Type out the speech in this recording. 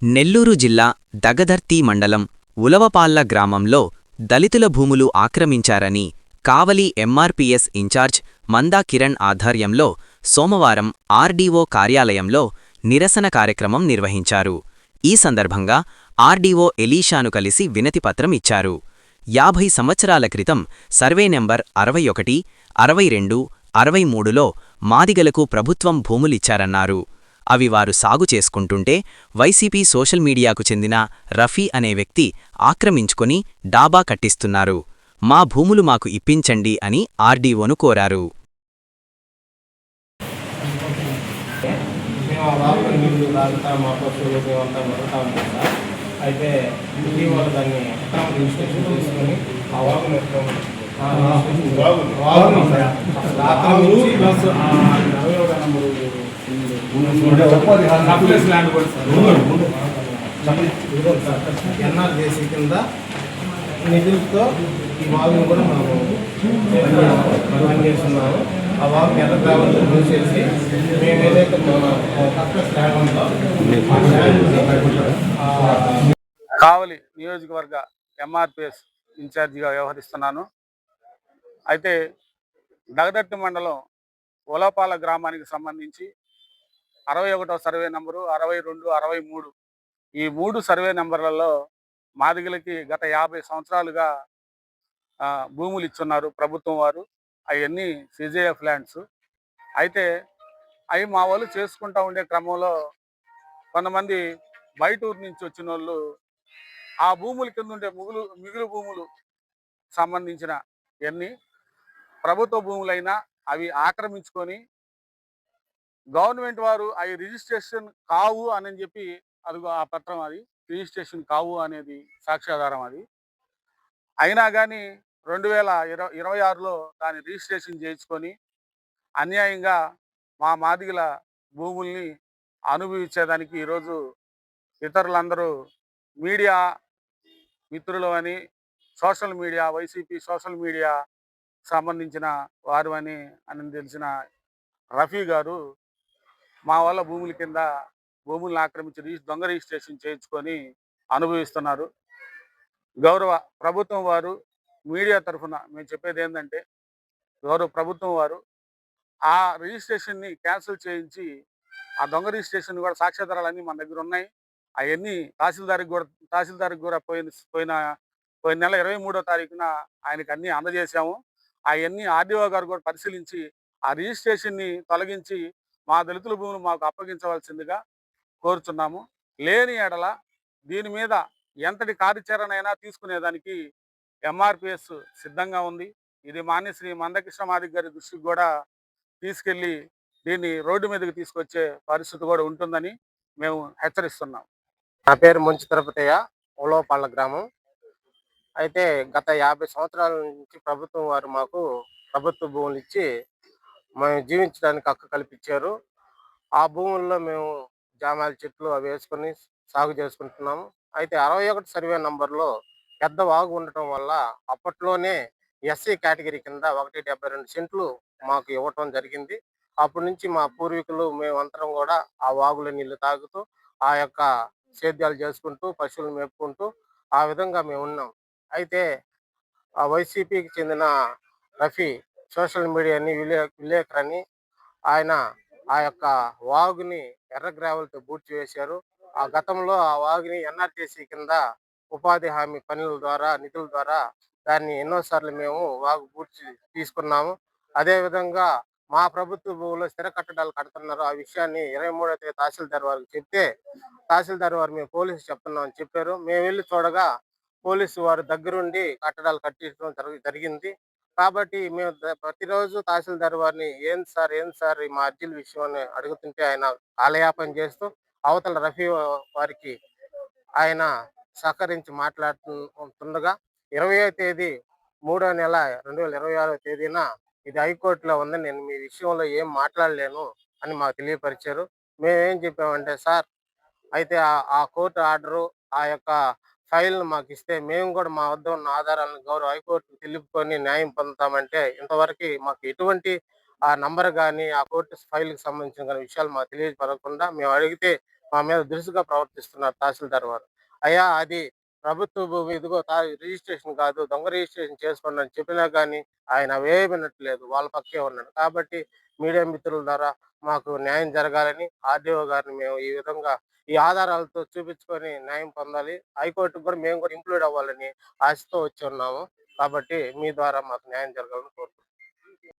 నెల్లూరు జిల్లా దగదర్తి మండలం ఉలవపాళ్ల గ్రామంలో దళితుల భూములు ఆక్రమించారని కావలి ఎంఆర్పీఎస్ ఇన్ఛార్జ్ మందా కిరణ్ ఆధ్వర్యంలో సోమవారం ఆర్డీఓ కార్యాలయంలో నిరసన కార్యక్రమం నిర్వహించారు. ఈ సందర్భంగా ఆర్డీఓ ఎలీషాను కలిసి వినతిపత్రం ఇచ్చారు. 50 సంవత్సరాల క్రితం సర్వే నెంబర్ 61, 62, 63లో మాదిగలకు ప్రభుత్వం భూములిచ్చారన్నారు. అవి వారు సాగు చేసుకుంటుంటే వైసీపీ సోషల్ మీడియాకు చెందిన రఫీ అనే వ్యక్తి ఆక్రమించుకొని డాబా కట్టిస్తున్నారు. మా భూములు మాకు ఇప్పించండి అని ఆర్డీఓను కోరారు. అయితే ఇటీవల దాన్ని రిజిస్ట్రేషన్ చేసుకొని ఆ వాగును ఎన్ఆర్జేసీ కింద నిధులతో ఈ వాగును కూడా మనము పనిచేస్తున్నాము. ఆ వాగుని ఎర్ర గ్రామంలో మూసేసి మేము ఏదైతే మన సర్ప్లస్ ల్యాండ్ ఉందో కావలి నియోజకవర్గ ఎంఆర్పిఎస్ ఇన్ఛార్జిగా వ్యవహరిస్తున్నాను. అయితే దగదర్తి మండలం ఉలవపాళ్ల గ్రామానికి సంబంధించి 61వ సర్వే నంబరు, 62, 63 ఈ 3 సర్వే నంబర్లలో మాదిగలకి గత 50 సంవత్సరాలుగా భూములు ఇచ్చున్నారు ప్రభుత్వం వారు. అవన్నీ సిజేఎఫ్ ల్యాండ్స్. అయితే అవి మా వాళ్ళు చేసుకుంటూ ఉండే క్రమంలో కొంతమంది బయట ఊరు నుంచి వచ్చిన వాళ్ళు ఆ భూముల కింద ఉండే మిగులు భూములు సంబంధించిన ఎన్ని ప్రభుత్వ భూములైనా అవి ఆక్రమించుకొని గవర్నమెంట్ వారు అవి రిజిస్ట్రేషన్ కావు అని చెప్పి అదిగో ఆ పత్రం, అది రిజిస్ట్రేషన్ కావు అనేది సాక్ష్యాధారం. అది అయినా కానీ 2026లో దాన్ని రిజిస్ట్రేషన్ చేయించుకొని అన్యాయంగా మా మాదిగల భూముల్ని అనుభవించేదానికి ఈరోజు ఇతరులందరూ మీడియా మిత్రులు అని, social media, YCP social media సంబంధించిన వారు అని తెలిసిన రఫీ గారు మా వాళ్ళ భూముల కింద భూములను ఆక్రమించి దొంగ రిజిస్ట్రేషన్ చేయించుకొని అనుభవిస్తున్నారు. గౌరవ ప్రభుత్వం వారు మీడియా తరఫున మేము చెప్పేది ఏంటంటే, గౌరవ ప్రభుత్వం వారు ఆ రిజిస్ట్రేషన్ని క్యాన్సిల్ చేయించి ఆ దొంగ రిజిస్ట్రేషన్ కూడా సాక్ష్యాధారాలన్నీ మన దగ్గర ఉన్నాయి. అవన్నీ తహసీల్దార్కి కూడా పోయిన నెల 23వ తారీఖున ఆయనకు అన్నీ అందజేశాము. అవన్నీ ఆర్డీఓ గారు కూడా పరిశీలించి ఆ రిజిస్ట్రేషన్ని తొలగించి మా దళితుల భూములు మాకు అప్పగించవలసిందిగా కోరుచున్నాము. లేని ఎడల దీని మీద ఎంతటి కార్యాచరణ అయినా తీసుకునేదానికి ఎంఆర్పిఎస్ సిద్ధంగా ఉంది. ఇది మాన్యశ్రీ మందకృష్ణ మాదిగ గారి దృష్టికి కూడా తీసుకెళ్లి దీన్ని రోడ్డు మీదకి తీసుకొచ్చే పరిస్థితి కూడా ఉంటుందని మేము హెచ్చరిస్తున్నాం. నా పేరు మంచు తిరుపతయ్య, ఉలవపాళ్ల గ్రామం. అయితే గత 50 సంవత్సరాల నుంచి ప్రభుత్వం వారు మాకు ప్రభుత్వ భూములు ఇచ్చి మేము జీవించడానికి హక్కు కల్పించారు. ఆ భూముల్లో మేము జామాల చెట్లు అవి వేసుకొని సాగు చేసుకుంటున్నాము. అయితే 61 సర్వే నంబర్లో పెద్ద వాగు ఉండటం వల్ల అప్పట్లోనే ఎస్సీ కేటగిరీ కింద 1.72 సెంట్లు మాకు ఇవ్వటం జరిగింది. అప్పటి నుంచి మా పూర్వీకులు మేమందరం కూడా ఆ వాగుల నీళ్లు తాగుతూ ఆ యొక్క సేద్యాలు చేసుకుంటూ పశువులు మేపుకుంటూ ఆ విధంగా మేము ఉన్నాం. అయితే ఆ వైసీపీకి చెందిన రఫీ సోషల్ మీడియాని విలేకరని ఆయన ఆ యొక్క వాగుని ఎర్ర గ్రావెల్తో పూడ్చి వేశారు. ఆ గతంలో ఆ వాగుని ఎన్ఆర్టీసీ కింద ఉపాధి హామీ పనుల ద్వారా నిధుల ద్వారా దాన్ని ఎన్నోసార్లు మేము వాగు పూడ్చి తీసుకున్నాము. అదేవిధంగా మా ప్రభుత్వ భూముల్లో స్థిర కట్టడాలు కడుతున్నారు. ఆ విషయాన్ని 23వ తేదీ తహసీల్దార్ వారికి చెప్తే తహసీల్దార్ వారు మేము పోలీసు చెప్తున్నామని చెప్పారు. మేము వెళ్ళి చూడగా పోలీసు వారు దగ్గరుండి కట్టడాలు కట్టించడం జరిగింది. కాబట్టి మేము ప్రతిరోజు తహసీల్దార్ వారిని ఏం సార్ మా అర్జీల విషయం అడుగుతుంటే ఆయన కాలయాపన చేస్తూ అవతల రఫీ వారికి ఆయన సహకరించి మాట్లాడుతుండగా 20వ తేదీ 3వ నెల 2026వ తేదీన ఇది హైకోర్టులో ఉంది, నేను మీ విషయంలో ఏం మాట్లాడలేను అని మాకు తెలియపరిచారు. మేమేం చెప్పామంటే, సార్ అయితే ఆ కోర్టు ఆర్డరు ఆ యొక్క ఫైల్ను మాకు ఇస్తే మేము కూడా మా వద్ద ఉన్న ఆధారాలను గౌరవ హైకోర్టుకు తెలుపుకొని న్యాయం పొందుతామంటే ఇంతవరకు మాకు ఎటువంటి ఆ నంబర్ కానీ ఆ కోర్టు ఫైల్కి సంబంధించిన విషయాలు మాకు తెలియపరచకుండా మేము అడిగితే మా మీద దురుసుగా ప్రవర్తిస్తున్నారు తహసీల్దార్ వారు. అయ్యా అది ప్రభుత్వ భూమి, ఇదిగో రిజిస్ట్రేషన్ కాదు, దొంగ రిజిస్ట్రేషన్ చేసుకోండి అని చెప్పినా గానీ ఆయన అవేవి వినట్లేదు. వాళ్ళ పక్కే ఉన్నాడు. కాబట్టి మీడియా మిత్రుల ద్వారా మాకు న్యాయం జరగాలని ఆర్‌డీఓ గారిని మేము ఈ విధంగా ఈ ఆధారాలతో చూపించుకొని న్యాయం పొందాలి. హైకోర్ట్‌కి కూడా మేము కూడా ఇంప్లూడ్ అవ్వాలని ఆశతో వచ్చి ఉన్నాము. కాబట్టి మీ ద్వారా మాకు న్యాయం జరగాలని కోరుకుంటున్నాం.